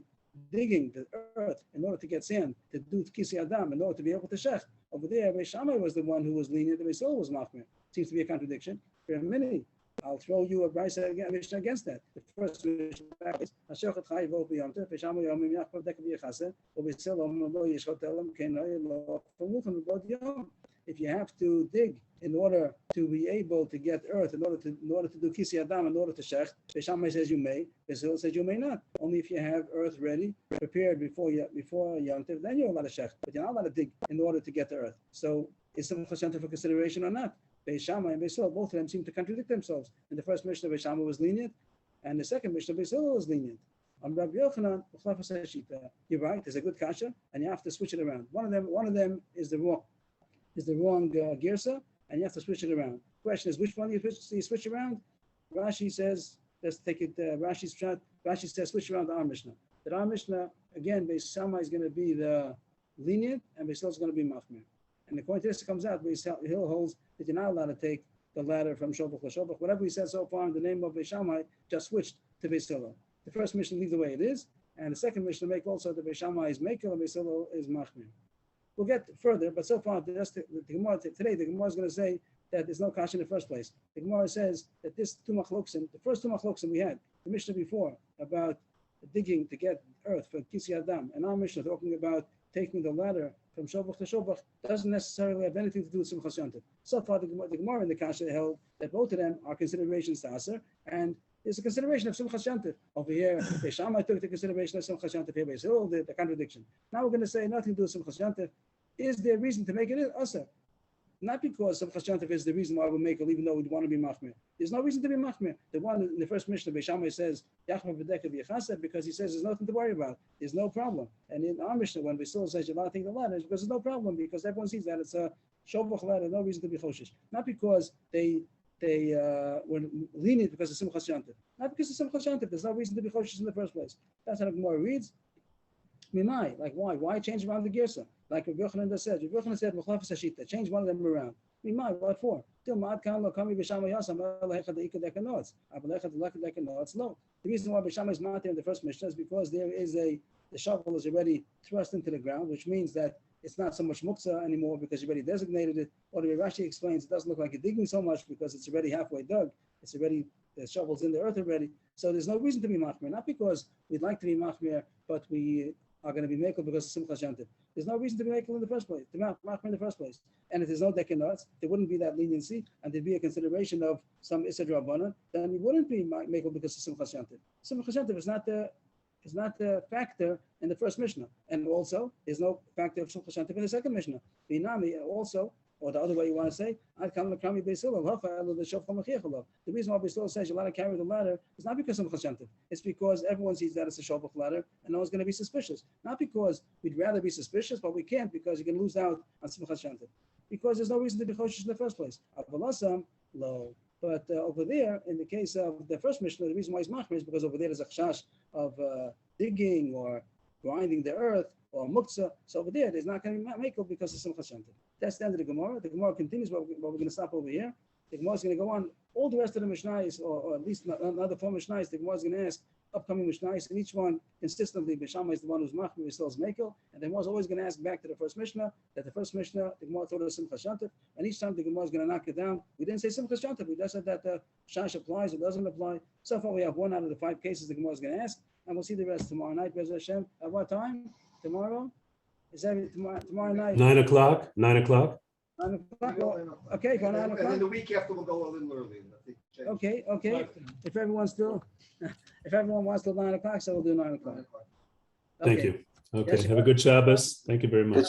digging the earth in order to get sand to do kisi adam, in order to be able to shech, over there Beis Shammai was the one who was lenient, and Beis Hillel was machmir. Seems to be a contradiction. For a minute, I'll throw you a brisa Mishnah against that. The first Mishnah is Hashochet Chayiv Ol B'Yomtiv, Beis Shammai Yomim Yachpav Deka B'Yechaseh, or Beis Hillel Lo Yishchot Elam Kenoi Lo Famuchim Lo Yom. If you have to dig in order to be able to get earth, in order to do kisi adam, in order to shech, Beis Shammai says you may, Beis Hillel says you may not. Only if you have earth ready, prepared before Yontif, then you're allowed to shech. But you're not allowed to dig in order to get the earth. So is Simchas Yontif for consideration or not? Beis Shammai and Beis Hillel, both of them seem to contradict themselves. In the first Mishnah, Beis Shammai was lenient, and the second Mishnah, Beis Hillel was lenient. Rabbi Yochanan, you're right. There's a good kasha, and you have to switch it around. One of them is the wrong girsa, and you have to switch it around. Question is, which one do you switch around? Rashi says, let's take it. Rashi says, switch around the Ar Mishnah. The Ar Mishnah, again, Beis Shammai is going to be the lenient, and Beis Hillel is going to be machmir. And according to this, it comes out, Beis Hillel holds that you're not allowed to take the ladder from Shobach to Shobach. Whatever he said so far in the name of Beis Shammai, just switched to Beis Hillel. The first Mishnah leave the way it is, and the second Mishnah make also the Beis Shammai is makel and Beis Hillel is machmir. We'll get further, but so far, the Gemara today, the Gemara is going to say that there's no kasha in the first place. The Gemara says that this two machloksim, the first two machloksim we had, the Mishnah before, about digging to get earth for kisi adam, and our Mishnah talking about taking the ladder from Shobach to Shobach, doesn't necessarily have anything to do with Simchas Yontif. So far, the Gemara in the kasha held that both of them are considerations to aser, and there's a consideration of Simchas Yontif. Over here, Beis Shammai took the consideration of Simchas Yontif. Here, Beis Hillel did the contradiction. Now we're going to say nothing to do with Simchas Yontif. Is there reason to make it aser? Not because Simchas Yontif is the reason why we make it, even though we want to be machmir. There's no reason to be machmir. The one in the first Mishnah, Beis Shammai says Yachma B'Deka B'Yechaseh, because he says there's nothing to worry about. There's no problem. And in our Mishnah, when Beis Hillel says you're allowed to take the ladder, it's because there's no problem, because everyone sees that it's a Shobach ladder, no reason to be choshish. Not because they were lenient because of Simchas Yontif. Not because of Simchas Yontif. There's no reason to be choshish in the first place. That's how the Gemara reads. Mimai, like why? Why change around the girsa? Like Rabbi Yochanan just said. Rabbi Yochanan said, "Mechlafes hashita." Change one of them around. Mimai, what for? Till ma'ad kan lo kami b'shamay yasam alechad leikad dekanots. Abalechad lekad dekanots. No. The reason why b'shamay is not there in the first Mishnah is because there is the shovel is already thrust into the ground, which means that it's not so much muktzah anymore because you already designated it. Or the Rashi explains it doesn't look like you're digging so much because it's already halfway dug. It's already the shovels in the earth already. So there's no reason to be machmir, not because we'd like to be machmir, but we are going to be makel because of Simcha Shantiv. There's no reason to be makel in the first place, to machmir in the first place. And if there's no dekanot, there wouldn't be that leniency, and there'd be a consideration of some Issa Drabanan, then we wouldn't be makel because of Simcha Shantiv. Simcha Shantiv is not the factor in the first Mishnah. And also, there's no factor of Simcha Shantiv in the second Mishnah. Binami also, or the other way you want to say, the reason why Beisil says you're allowed to carry the ladder is not because of Chashantiv. It's because everyone sees that it's a Shavach ladder and no one's going to be suspicious. Not because we'd rather be suspicious, but we can't because you can lose out on Simcha Shantiv. Because there's no reason to be Choshish in the first place. Low. But over there, in the case of the first Mishnah, the reason why it's Machmir is because over there there's a chash of digging or grinding the earth or muktzah. So over there, there's not going to be makel because of Simcha Shantiv. That's the end of the Gemara. The Gemara continues, but we're going to stop over here. The Gemara is going to go on all the rest of the Mishnayos, or at least another 4 Mishnayos. The Gemara is going to ask upcoming Mishnayos, and each one consistently, Bishama is the one who's Machmir, still is makel, and the Gemara is always going to ask back to the first Mishnah, that the first Mishnah, the Gemara told us Simcha Shantiv, and each time the Gemara is going to knock it down. We didn't say Simcha Shantiv, we just said that the Shash applies, it doesn't apply. So far we have 1 out of the 5 cases the Gemara is going to ask, and we'll see the rest tomorrow night, Be'ez Hashem. At what time? Tomorrow? Is that tomorrow night? 9 o'clock, 9 o'clock. 9 o'clock? Well, okay, go 9 And then o'clock. the week after, we'll go a little early. I think, change. Okay. If everyone wants till 9 o'clock, so we'll do 9 o'clock. Thank Okay. you. Okay, have a good Shabbos. Thank you very much.